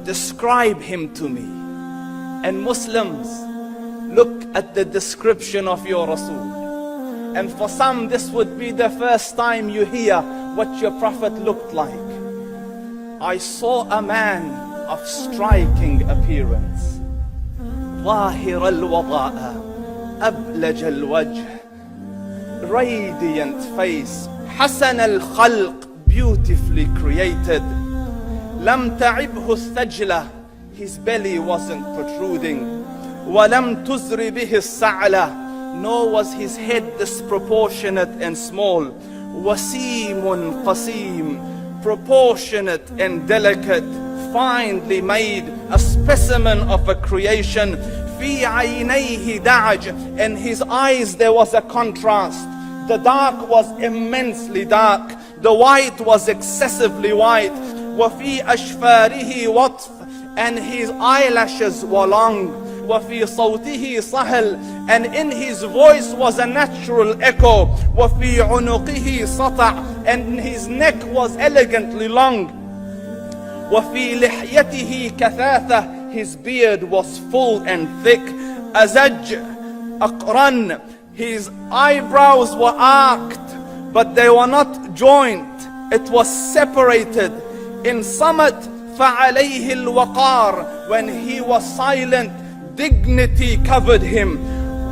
describe him to me. And Muslims, look at the description of your Rasul. And for some, this would be the first time you hear what your Prophet looked like. I saw a man of striking appearance. ظاهر الوضاء أبلج الوجه, radiant face, حسن الخلق, beautifully created. لم تعبه الثجلة, his belly wasn't protruding. وَلَمْ تُزْرِ بِهِ السَّعْلَةِ, nor was his head disproportionate and small. وَسِيمٌ قَسِيم, proportionate and delicate, finely made, a specimen of a creation. فِي عَيْنَيْهِ دَعْجٌ, in his eyes there was a contrast. The dark was immensely dark, the white was excessively white. وَفِي أَشْفَارِهِ وَطْفٌ, and his eyelashes were long. وَفِي صَوْتِهِ صَهْل, and in his voice was a natural echo. وَفِي عُنُقِهِ سَطَعٌ, and his neck was elegantly long. وَفِي لِحْيَتِهِ كَثَاثَةٌ, his beard was full and thick. أَزَجْ أَقْرَنٌ, his eyebrows were arched, but they were not joined. It was separated. In Samat فَعَلَيْهِ الْوَقَارِ, when he was silent, dignity covered him.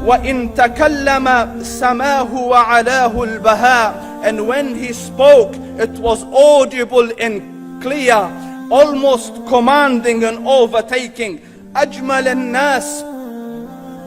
وَإِن تَكَلَّمَ سَمَاهُ وَعَلَاهُ الْبَهَاءِ, and when he spoke, it was audible and clear, almost commanding and overtaking. أَجْمَلَ النَّاسِ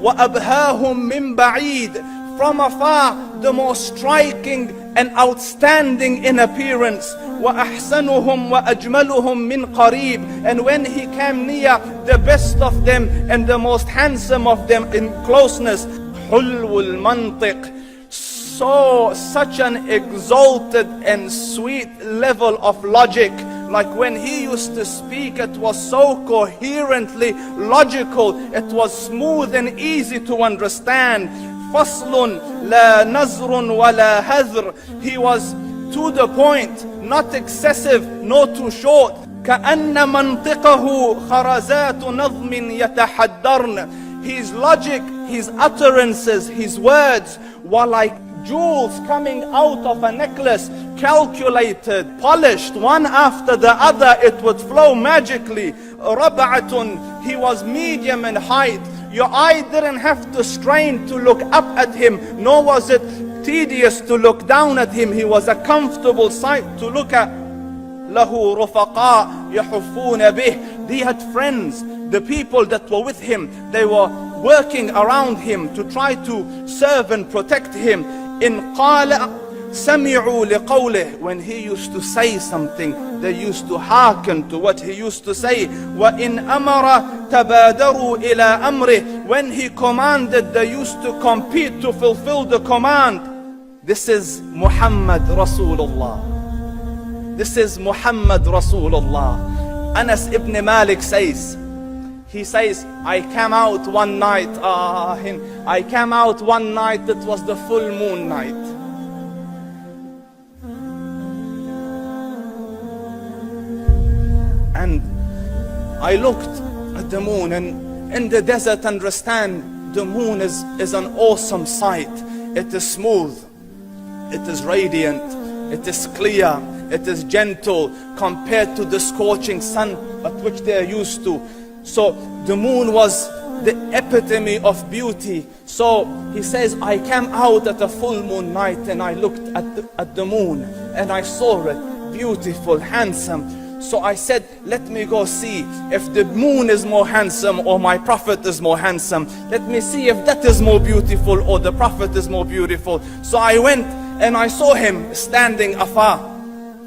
وَأَبْهَاهُمْ مِنْ بَعِيدٍ, from afar the most striking and outstanding in appearance. وَأَحْسَنُهُمْ وَأَجْمَلُهُمْ مِنْ قَرِيبٍ, and when he came near, the best of them and the most handsome of them in closeness. حُلْوُ الْمَنْطِقِ, such an exalted and sweet level of logic. Like when he used to speak, it was so coherently logical, it was smooth and easy to understand. فَصْلٌ لَا نَزْرٌ وَلَا هَذْرٌ, he was to the point, not excessive, nor too short. كَأَنَّ مَنْطِقَهُ خَرَزَاتُ نَظْمٍ يَتَحَدَّرْنَ, his logic, his utterances, his words were like jewels coming out of a necklace, calculated, polished, one after the other, it would flow magically. رَبْعَةٌ, he was medium in height. Your eye didn't have to strain to look up at him, nor was it tedious to look down at him. He was a comfortable sight to look at. لَهُ رُفَقَاء يَحُفُّونَ بِهِ, he had friends, the people that were with him, they were working around him to try to serve and protect him. إِنْ قَالَ سَمِعُوا لِقَوْلِهِ, when he used to say something, they used to hearken to what he used to say. وَإِنْ أَمَرَ تَبَادَرُوا إِلَىٰ أَمْرِهِ, when he commanded, they used to compete to fulfill the command. This is Muhammad Rasulullah. This is Muhammad Rasulullah. Anas ibn Malik says, he says, I came out one night, it was the full moon night. And I looked at the moon, and in the desert, understand, the moon is an awesome sight. It is smooth, it is radiant, it is clear, it is gentle compared to the scorching sun at which they are used to. So the moon was the epitome of beauty. So he says, I came out at a full moon night and I looked at the moon and I saw it beautiful, handsome. So I said, let me go see if the moon is more handsome or my Prophet is more handsome. Let me see if that is more beautiful or the Prophet is more beautiful. So I went and I saw him standing afar.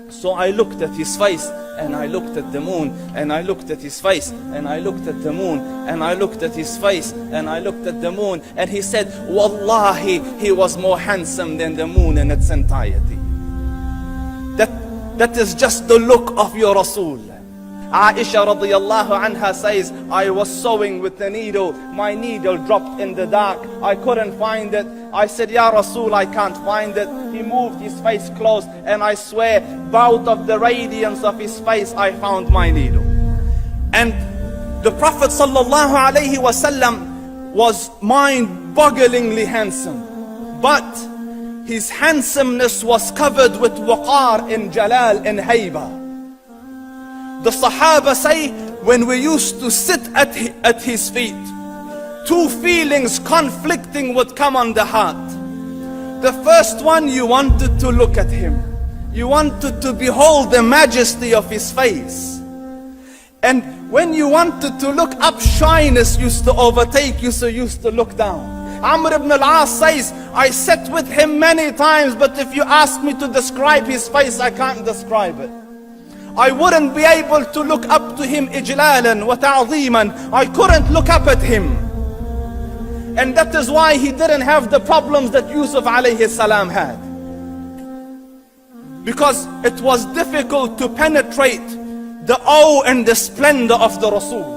So I looked at his face and I looked at the moon, and I looked at his face and I looked at the moon, and I looked at his face and I looked at the moon, and he said, Wallahi, he was more handsome than the moon in its entirety. That is just the look of your Rasul. Aisha radiyallahu anha says, I was sewing with the needle, my needle dropped in the dark, I couldn't find it. I said, Ya Rasul, I can't find it. He moved his face close, and I swear, out of the radiance of his face, I found my needle. And the Prophet sallallahu alaihi wasallam was mind-bogglingly handsome, but his handsomeness was covered with waqar and jalal and hayba. The Sahaba say, when we used to sit at his feet, two feelings conflicting would come on the heart. The first one, you wanted to look at him. You wanted to behold the majesty of his face. And when you wanted to look up, shyness used to overtake you, so you used to look down. Amr ibn al-As says, I sat with him many times, but if you ask me to describe his face, I can't describe it. I wouldn't be able to look up to him ijlalan wa ta'zeeman. I couldn't look up at him. And that is why he didn't have the problems that Yusuf alayhi salam had. Because it was difficult to penetrate the awe and the splendor of the Rasul.